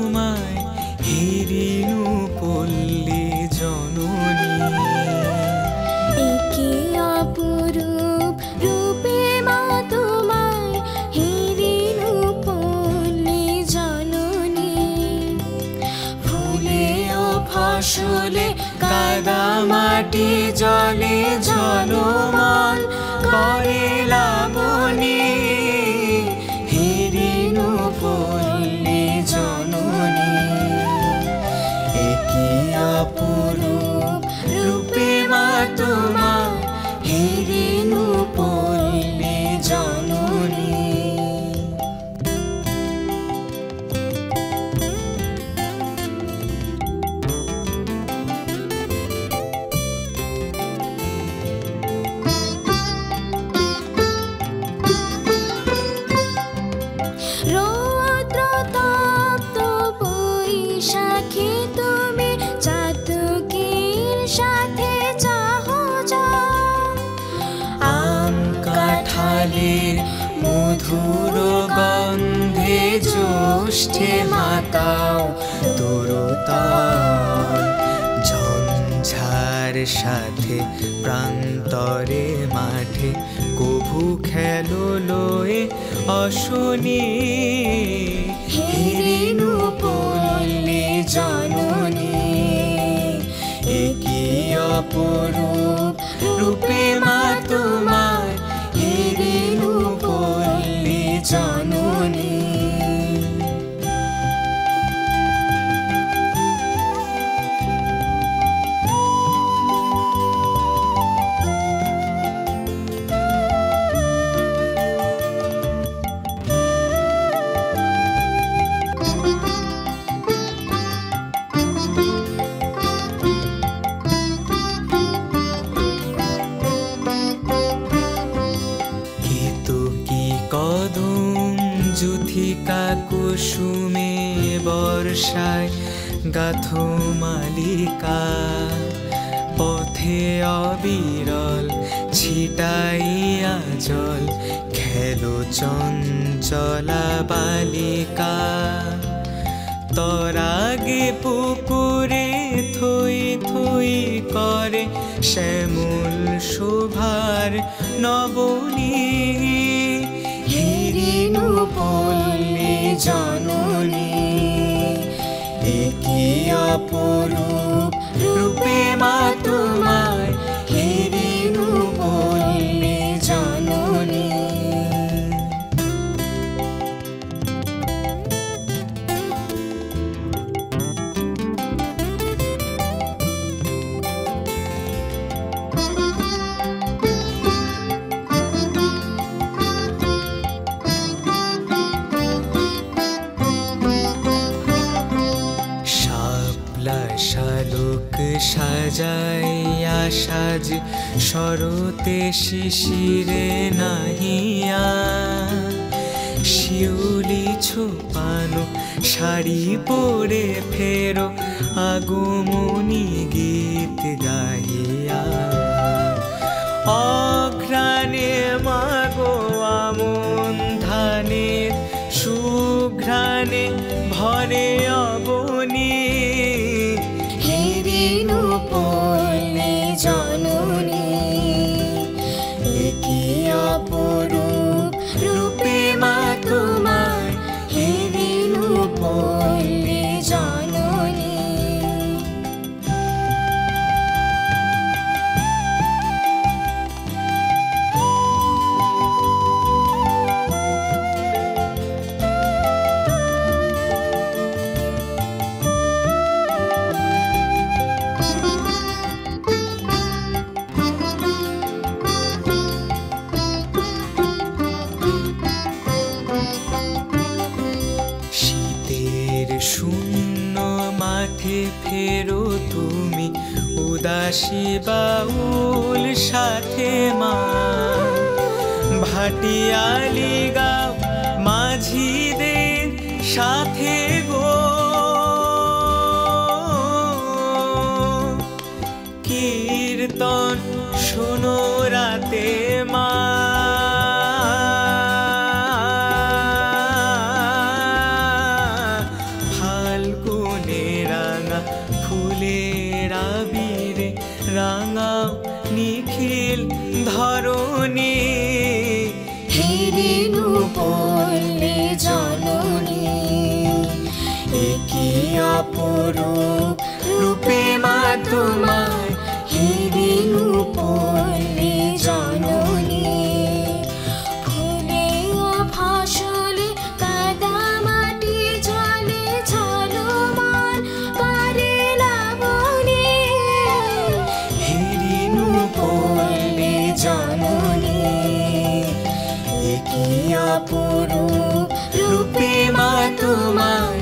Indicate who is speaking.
Speaker 1: তোমায় হেরিনু পল্লী জননী।
Speaker 2: একে অপরূপ রূপে মা তোমায় হেরিনু পল্লী জননী।
Speaker 1: ফুলে ও ফসলে কাদা মাটি জলে ঝলমল করে লাবণী। হেরিনু পল্লী জননী। একি অপরূপ রূপে মা তোমায় হেরিনু পল্লী জননী।
Speaker 2: রৌদ্রতপ্ত বৈশাখে তুমি চাতকের সাথে চাহ যাও।
Speaker 1: আম কাঁঠালের মধুর গন্ধে জ্যৈষ্ঠে মাতাও তরুতল। ঝঞ্ঝার সাথে প্রান্তরে মাঠে কভু খেলো লয়ে অশনি। হেরিনু পল্লী জননী। একি অপরূপ রূপে মা তোমায় হেরিনু পল্লী জননী। কদম যুথিকা কুসুমে বর্ষায় গাথো মালিকা। পথে অবিরল ছিটাইয়া জল খেলো চঞ্চলা বালিকা। তরাগে পুকুরে থই থই করে শ্যামল শোভার নবনী। হেরিনু পল্লী জননী। একি অপরূপ রূপে মা তোমায় হেরিনু পল্লী জননী। শালুক সাজাইয়া সাজ শরতে শিশিরে নাহিয়া। শিউলি ছোপানো শাড়ি পরে ফেরো আগমনী গীত গাহিয়া। অঘ্রাণে মাগো আমন ধানের সুঘ্রাণে ভরে অবনী।
Speaker 2: হেরিনু পল্লী জননী। একি অপরূপ রূপে মা তোমায় হেরিনু পল্লী জননী।
Speaker 1: শূন্য মাঠে ফেরো তুমি উদাসী বাউল সাথে মা। ভাটিয়ালি গাও মাঝিদের সাথে গো। কীর্তন শোনো রাতে মা। রাঙা ফুলের আবিরে রাঙাও নিখিল ধরণী।
Speaker 2: হে রেণু পল্লী জননী, এ কি অপরূপ রূপে মা তোমার, হে রেণু পল্লী জননী। ফুলে ও ফসলে কাদা মাটি জলে ঝলমল করে লাবণী,
Speaker 1: হে রেণু
Speaker 2: পল্লী জননী, এ কি অপরূপ রূপে মা তোমার,